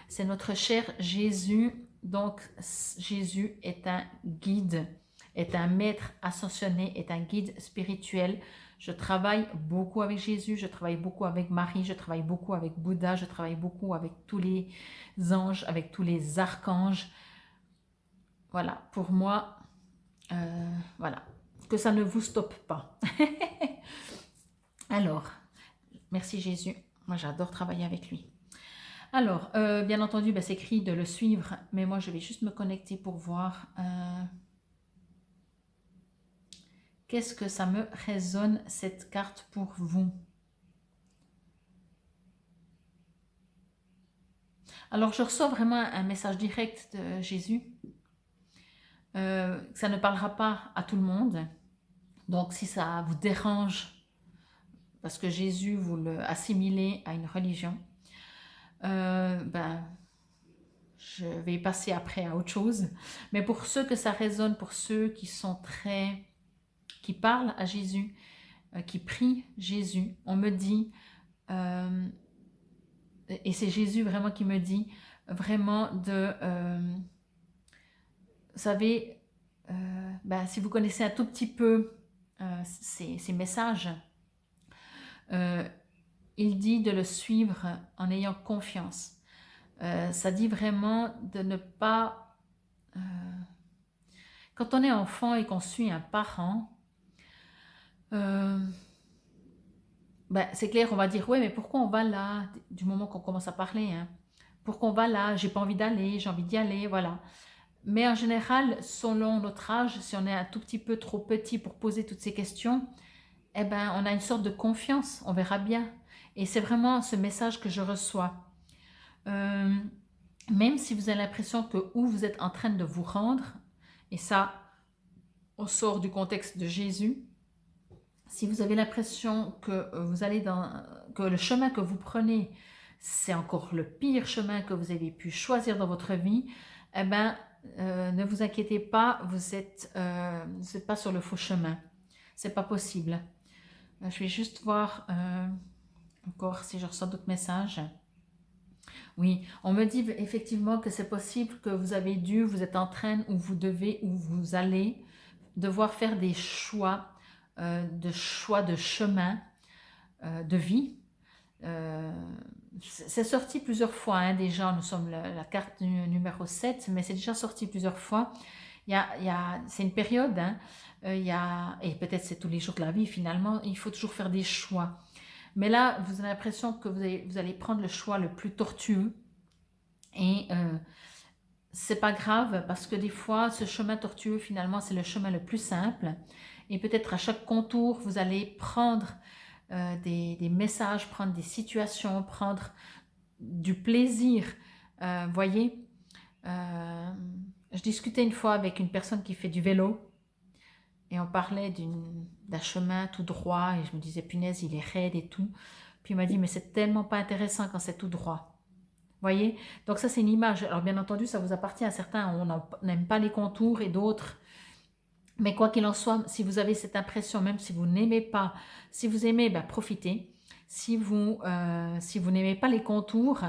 c'est notre cher Jésus. Donc, Jésus est un guide, est un maître ascensionné, est un guide spirituel. Je travaille beaucoup avec Jésus, je travaille beaucoup avec Marie, je travaille beaucoup avec Bouddha, je travaille beaucoup avec tous les anges, avec tous les archanges. Voilà, pour moi, voilà. Que ça ne vous stoppe pas. Alors, merci Jésus. Moi, j'adore travailler avec lui. Alors, bien entendu, ben, c'est écrit de le suivre, mais moi, je vais juste me connecter pour voir qu'est-ce que ça me résonne, cette carte pour vous. Alors, je reçois vraiment un message direct de Jésus. Ça ne parlera pas à tout le monde. Donc, si ça vous dérange, parce que Jésus, vous l'assimilez à une religion, ben, je vais passer après à autre chose. Mais pour ceux que ça résonne, pour ceux qui parlent à Jésus, qui prient Jésus, on me dit, et c'est Jésus vraiment qui me dit, vraiment vous savez, ben, si vous connaissez un tout petit peu ces messages, il dit de le suivre en ayant confiance. Ça dit vraiment de ne pas... quand on est enfant et qu'on suit un parent, ben, c'est clair, on va dire, ouais, mais pourquoi on va là, du moment qu'on commence à parler, hein, pourquoi on va là, j'ai pas envie d'aller, j'ai envie d'y aller, voilà. Mais en général, selon notre âge, si on est un tout petit peu trop petit pour poser toutes ces questions, eh ben, on a une sorte de confiance, on verra bien. Et c'est vraiment ce message que je reçois. Même si vous avez l'impression que où vous êtes en train de vous rendre, et ça, on sort du contexte de Jésus, si vous avez l'impression que vous allez que le chemin que vous prenez, c'est encore le pire chemin que vous avez pu choisir dans votre vie, eh ben, ne vous inquiétez pas, vous êtes pas sur le faux chemin. C'est pas possible. Je vais juste voir encore si je reçois d'autres messages. Oui, on me dit effectivement que c'est possible que vous êtes en train, ou vous devez, ou vous allez devoir faire des choix de chemin, de vie. C'est sorti plusieurs fois, hein, déjà, nous sommes la carte numéro 7, mais c'est déjà sorti plusieurs fois. C'est une période, hein, et peut-être c'est tous les jours de la vie finalement, il faut toujours faire des choix. Mais là, vous avez l'impression que vous allez prendre le choix le plus tortueux, et c'est pas grave, parce que des fois, ce chemin tortueux, finalement, c'est le chemin le plus simple, et peut-être à chaque contour, vous allez prendre des messages, prendre des situations, prendre du plaisir. Voyez, je discutais une fois avec une personne qui fait du vélo, et on parlait d'un chemin tout droit, et je me disais, punaise, il est raide et tout. Puis il m'a dit, mais c'est tellement pas intéressant quand c'est tout droit. Voyez, donc ça c'est une image. Alors bien entendu, ça vous appartient à certains, on n'aime pas les contours, et d'autres. Mais quoi qu'il en soit, si vous avez cette impression, même si vous n'aimez pas, si vous aimez, ben, profitez. Si vous n'aimez pas les contours,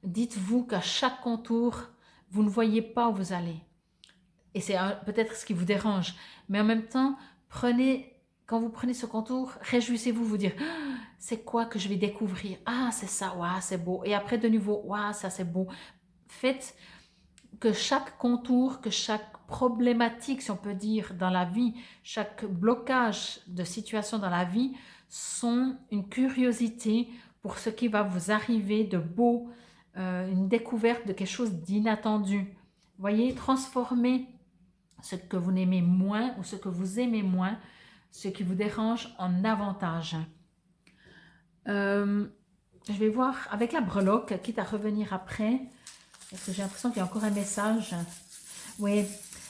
dites-vous qu'à chaque contour, vous ne voyez pas où vous allez. Et c'est peut-être ce qui vous dérange. Mais en même temps, quand vous prenez ce contour, réjouissez-vous, vous dire, ah, c'est quoi que je vais découvrir? Ah, c'est ça, ouais, c'est beau. Et après, de nouveau, ouais, ça, c'est beau. Faites que chaque contour, que chaque problématique, si on peut dire, dans la vie, chaque blocage de situation dans la vie, sont une curiosité pour ce qui va vous arriver de beau, une découverte de quelque chose d'inattendu. Voyez, transformez ce que vous n'aimez moins ou ce que vous aimez moins, ce qui vous dérange, en avantage. Je vais voir avec la breloque, quitte à revenir après, parce que j'ai l'impression qu'il y a encore un message. Oui,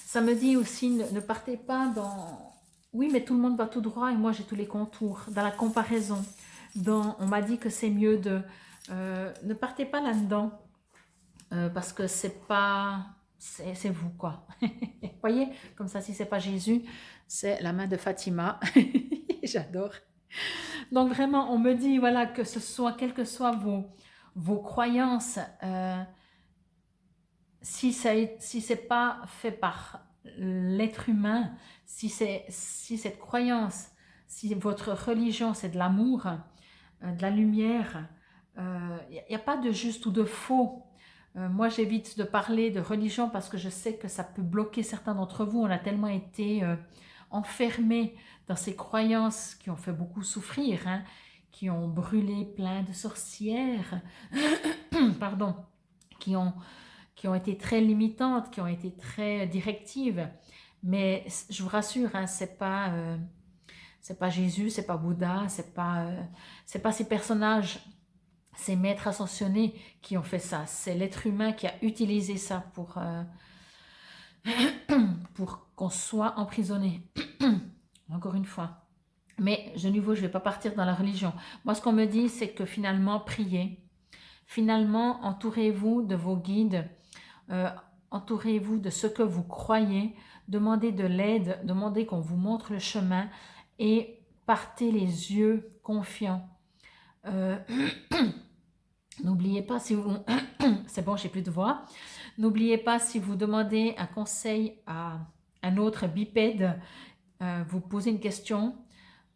ça me dit aussi, ne partez pas dans... Oui, mais tout le monde va tout droit et moi j'ai tous les contours. Dans la comparaison, on m'a dit que c'est mieux de... ne partez pas là-dedans, parce que c'est pas... C'est vous, quoi. Voyez, comme ça, si c'est pas Jésus, c'est la main de Fatima. J'adore. Donc vraiment, on me dit, voilà, que ce soit, quelles que soient vos croyances, si c'est pas fait par l'être humain, si cette croyance, si votre religion, c'est de l'amour, de la lumière, il n'y a pas de juste ou de faux. Moi, j'évite de parler de religion parce que je sais que ça peut bloquer certains d'entre vous. On a tellement été enfermés dans ces croyances qui ont fait beaucoup souffrir, hein, qui ont brûlé plein de sorcières, pardon, qui ont été très limitantes, qui ont été très directives. Mais je vous rassure, hein, c'est pas Jésus, c'est pas Bouddha, c'est pas ces personnages, ces maîtres ascensionnés qui ont fait ça. C'est l'être humain qui a utilisé ça pour qu'on soit emprisonné. Encore une fois. Mais de nouveau, je ne vais pas partir dans la religion. Moi, ce qu'on me dit, c'est que finalement, priez. Finalement, entourez-vous de vos guides. Entourez-vous de ce que vous croyez. Demandez de l'aide. Demandez qu'on vous montre le chemin. Et partez les yeux confiants. N'oubliez pas si vous... C'est bon, j'ai plus de voix. N'oubliez pas si vous demandez un conseil à un autre bipède, vous posez une question,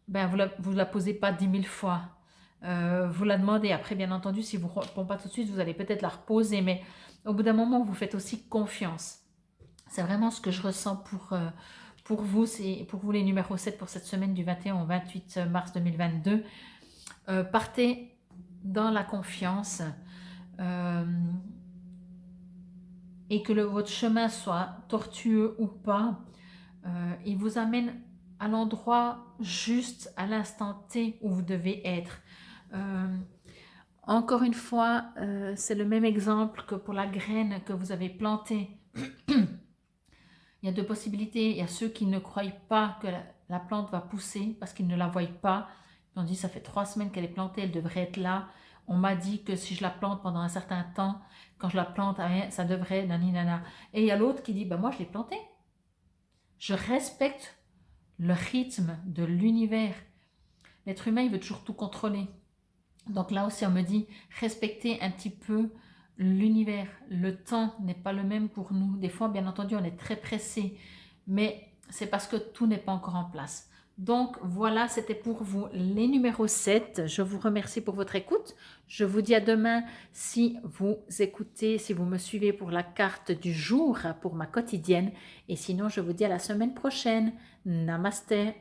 ben vous la posez pas 10 000 fois. Vous la demandez. Après, bien entendu, si vous ne répondez pas tout de suite, vous allez peut-être la reposer. Mais au bout d'un moment, vous faites aussi confiance. C'est vraiment ce que je ressens pour vous. C'est pour vous les numéros 7 pour cette semaine du 21 au 28 mars 2022. Partez dans la confiance. Et que votre chemin soit tortueux ou pas, il vous amène à l'endroit juste, à l'instant T où vous devez être. Encore une fois, c'est le même exemple que pour la graine que vous avez plantée. Il y a deux possibilités. Il y a ceux qui ne croient pas que la plante va pousser parce qu'ils ne la voient pas. On dit, ça fait 3 semaines qu'elle est plantée, elle devrait être là. On m'a dit que si je la plante pendant un certain temps, quand je la plante, ça devrait, naninana. Et il y a l'autre qui dit, ben moi je l'ai plantée. Je respecte le rythme de l'univers. L'être humain, il veut toujours tout contrôler. Donc là aussi, on me dit, respectez un petit peu l'univers. Le temps n'est pas le même pour nous. Des fois, bien entendu, on est très pressé. Mais c'est parce que tout n'est pas encore en place. Donc voilà, c'était pour vous les numéros 7. Je vous remercie pour votre écoute. Je vous dis à demain si vous écoutez, si vous me suivez pour la carte du jour, pour ma quotidienne. Et sinon, je vous dis à la semaine prochaine. Namasté.